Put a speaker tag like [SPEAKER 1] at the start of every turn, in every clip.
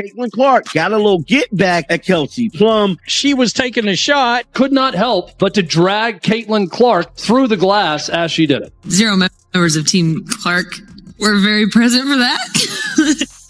[SPEAKER 1] Caitlin Clark got a little get back at Kelsey Plum.
[SPEAKER 2] She was taking a shot.
[SPEAKER 3] Could not help but to drag Caitlin Clark through the glass as she did it.
[SPEAKER 4] 0 members of Team Clark were very present for that.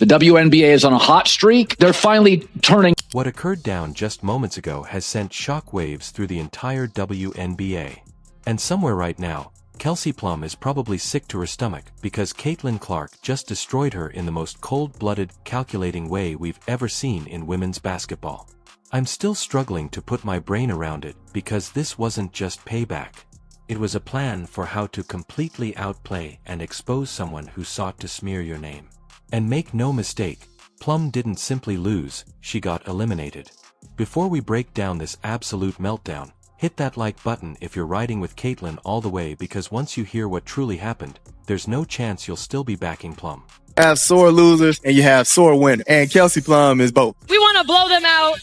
[SPEAKER 3] The WNBA is on a hot streak. They're finally turning.
[SPEAKER 5] What occurred down just moments ago has sent shockwaves through the entire WNBA. And somewhere right now, Kelsey Plum is probably sick to her stomach because Caitlin Clark just destroyed her in the most cold-blooded, calculating way we've ever seen in women's basketball. I'm still struggling to put my brain around it because this wasn't just payback. It was a plan for how to completely outplay and expose someone who sought to smear your name. And make no mistake, Plum didn't simply lose, she got eliminated. Before we break down this absolute meltdown, hit that like button if you're riding with Caitlin all the way, because once you hear what truly happened, there's no chance you'll still be backing Plum.
[SPEAKER 6] You have sore losers and you have sore winners, and Kelsey Plum is both.
[SPEAKER 7] We want to blow them out.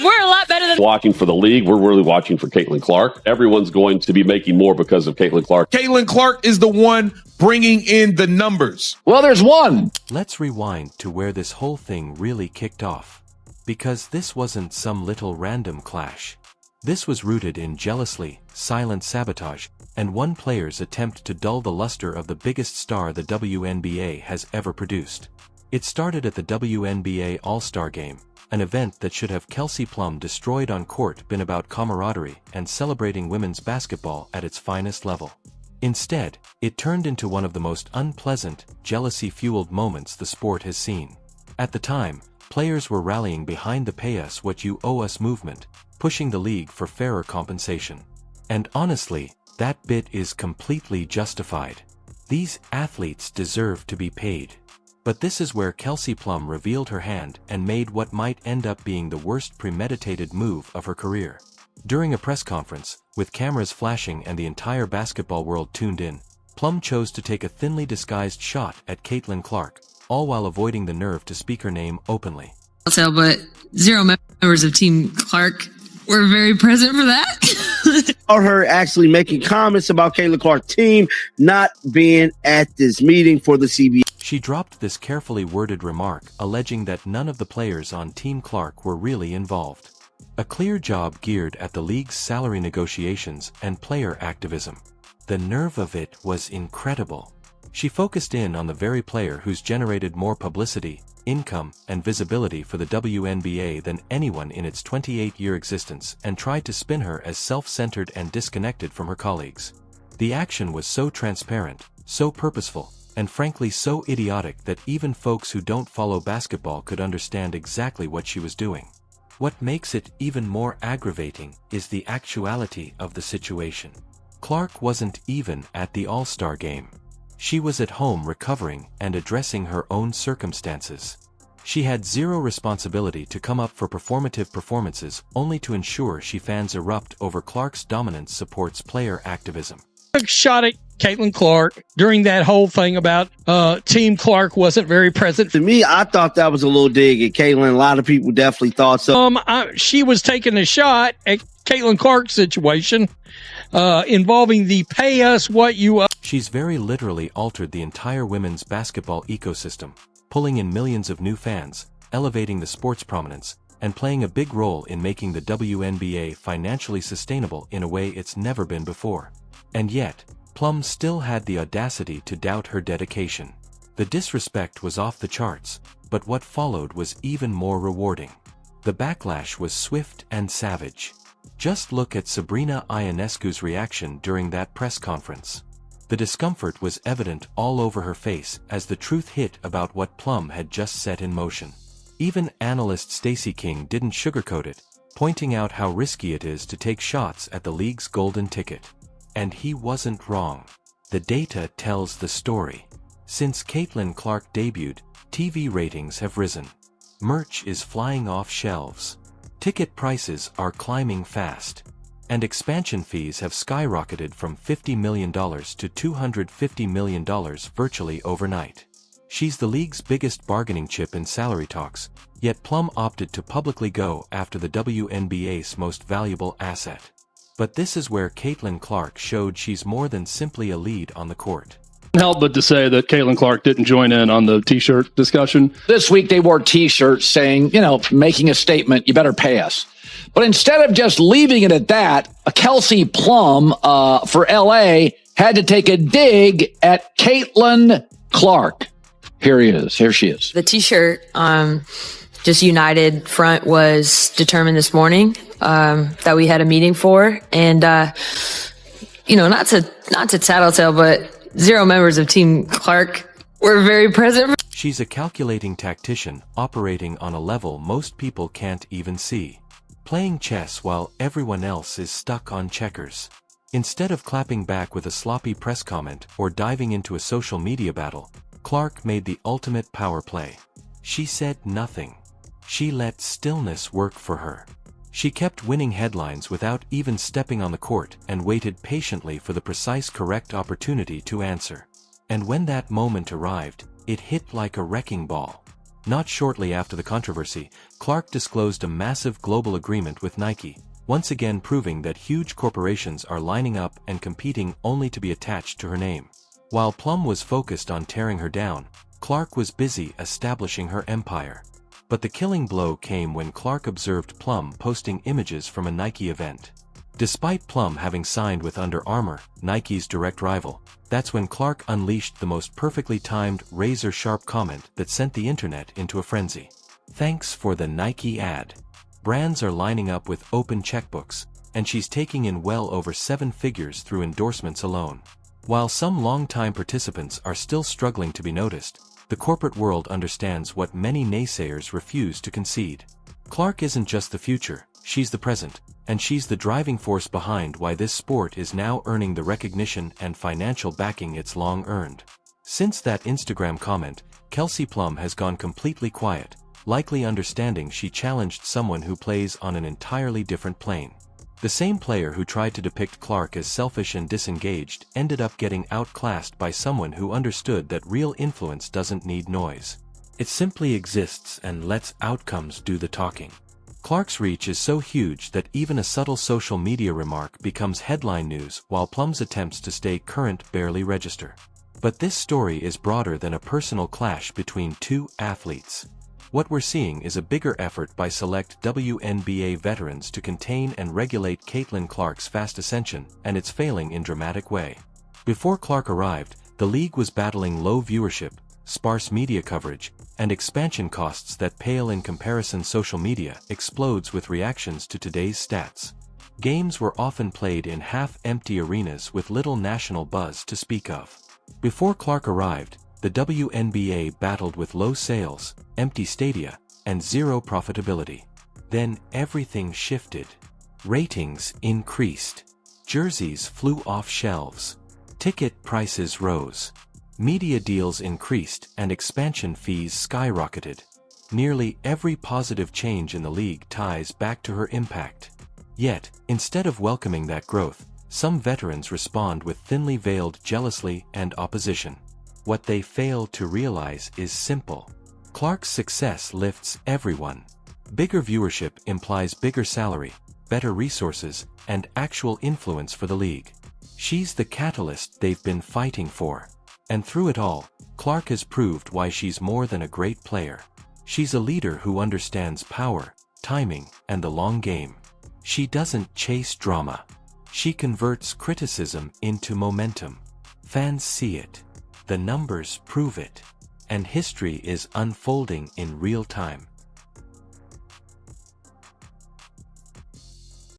[SPEAKER 7] We're a lot better than
[SPEAKER 8] watching for the league. We're really watching for Caitlin Clark. Everyone's going to be making more because of Caitlin Clark.
[SPEAKER 9] Caitlin Clark is the one bringing in the numbers.
[SPEAKER 3] Well, there's one.
[SPEAKER 5] Let's rewind to where this whole thing really kicked off. Because this wasn't some little random clash. This was rooted in jealousy, silent sabotage, and one player's attempt to dull the luster of the biggest star the WNBA has ever produced. It started at the WNBA All-Star Game, an event that should have Kelsey Plum destroyed on court been about camaraderie and celebrating women's basketball at its finest level. Instead, it turned into one of the most unpleasant, jealousy-fueled moments the sport has seen. At the time, players were rallying behind the "Pay Us What You Owe Us" movement, pushing the league for fairer compensation. And honestly, that bit is completely justified. These athletes deserve to be paid. But this is where Kelsey Plum revealed her hand and made what might end up being the worst premeditated move of her career. During a press conference, with cameras flashing and the entire basketball world tuned in, Plum chose to take a thinly disguised shot at Caitlin Clark, all while avoiding the nerve to speak her name openly.
[SPEAKER 4] I'll tell, but 0 members of Team Clark were very present for that.
[SPEAKER 1] Or her actually making comments about Caitlin Clark's team not being at this meeting for the CBA.
[SPEAKER 5] She dropped this carefully worded remark, alleging that none of the players on Team Clark were really involved. A clear job geared at the league's salary negotiations and player activism. The nerve of it was incredible. She focused in on the very player who's generated more publicity, income, and visibility for the WNBA than anyone in its 28-year existence, and tried to spin her as self-centered and disconnected from her colleagues. The action was so transparent, so purposeful, and frankly so idiotic that even folks who don't follow basketball could understand exactly what she was doing. What makes it even more aggravating is the actuality of the situation. Clark wasn't even at the All-Star Game. She was at home recovering and addressing her own circumstances. She had zero responsibility to come up for performative performances, only to ensure she fans erupt over Clark's dominance supports player activism.
[SPEAKER 2] Took a shot at Caitlin Clark during that whole thing about Team Clark wasn't very present.
[SPEAKER 1] To me, I thought that was a little dig at Caitlin. A lot of people definitely thought so.
[SPEAKER 2] She was taking a shot at Caitlin Clark's situation involving the "Pay Us What You Owe."
[SPEAKER 5] She's very literally altered the entire women's basketball ecosystem, pulling in millions of new fans, elevating the sport's prominence, and playing a big role in making the WNBA financially sustainable in a way it's never been before. And yet, Plum still had the audacity to doubt her dedication. The disrespect was off the charts, but what followed was even more rewarding. The backlash was swift and savage. Just look at Sabrina Ionescu's reaction during that press conference. The discomfort was evident all over her face as the truth hit about what Plum had just set in motion. Even analyst Stacey King didn't sugarcoat it, pointing out how risky it is to take shots at the league's golden ticket. And he wasn't wrong. The data tells the story. Since Caitlin Clark debuted, TV ratings have risen. Merch is flying off shelves. Ticket prices are climbing fast. And expansion fees have skyrocketed from $50 million to $250 million virtually overnight. She's the league's biggest bargaining chip in salary talks, yet Plum opted to publicly go after the WNBA's most valuable asset. But this is where Caitlin Clark showed she's more than simply a lead on the court.
[SPEAKER 3] help but to say that Caitlin Clark didn't join in on the T-shirt discussion.
[SPEAKER 10] This week they wore T-shirts saying, making a statement, you better pay us. But instead of just leaving it at that, Kelsey Plum for LA had to take a dig at Caitlin Clark. Here she is.
[SPEAKER 4] The T-shirt, just United Front was determined this morning that we had a meeting for, and not to tattletale, but 0 members of Team Clark were very present.
[SPEAKER 5] She's a calculating tactician operating on a level most people can't even see. Playing chess while everyone else is stuck on checkers. Instead of clapping back with a sloppy press comment or diving into a social media battle, Clark made the ultimate power play. She said nothing. She let stillness work for her. She kept winning headlines without even stepping on the court and waited patiently for the precise correct opportunity to answer. And when that moment arrived, it hit like a wrecking ball. Not shortly after the controversy, Clark disclosed a massive global agreement with Nike, once again proving that huge corporations are lining up and competing only to be attached to her name. While Plum was focused on tearing her down, Clark was busy establishing her empire. But the killing blow came when Clark observed Plum posting images from a Nike event. Despite Plum having signed with Under Armour, Nike's direct rival, that's when Clark unleashed the most perfectly timed, razor-sharp comment that sent the internet into a frenzy. Thanks for the Nike ad. Brands are lining up with open checkbooks, and she's taking in well over 7 figures through endorsements alone. While some long-time participants are still struggling to be noticed, the corporate world understands what many naysayers refuse to concede. Clark isn't just the future, she's the present, and she's the driving force behind why this sport is now earning the recognition and financial backing it's long earned. Since that Instagram comment, Kelsey Plum has gone completely quiet, likely understanding she challenged someone who plays on an entirely different plane. The same player who tried to depict Clark as selfish and disengaged ended up getting outclassed by someone who understood that real influence doesn't need noise. It simply exists and lets outcomes do the talking. Clark's reach is so huge that even a subtle social media remark becomes headline news, while Plum's attempts to stay current barely register. But this story is broader than a personal clash between two athletes. What we're seeing is a bigger effort by select WNBA veterans to contain and regulate Caitlin Clark's fast ascension, and it's failing in dramatic way. Before Clark arrived, the league was battling low viewership, sparse media coverage, and expansion costs that pale in comparison. Social media explodes with reactions to today's stats. Games were often played in half-empty arenas with little national buzz to speak of. Before Clark arrived, the WNBA battled with low sales, empty stadia, and zero profitability. Then everything shifted. Ratings increased. Jerseys flew off shelves. Ticket prices rose. Media deals increased and expansion fees skyrocketed. Nearly every positive change in the league ties back to her impact. Yet, instead of welcoming that growth, some veterans respond with thinly veiled jealousy and opposition. What they fail to realize is simple. Clark's success lifts everyone. Bigger viewership implies bigger salary, better resources, and actual influence for the league. She's the catalyst they've been fighting for. And through it all, Clark has proved why she's more than a great player. She's a leader who understands power, timing, and the long game. She doesn't chase drama. She converts criticism into momentum. Fans see it. The numbers prove it. And history is unfolding in real time.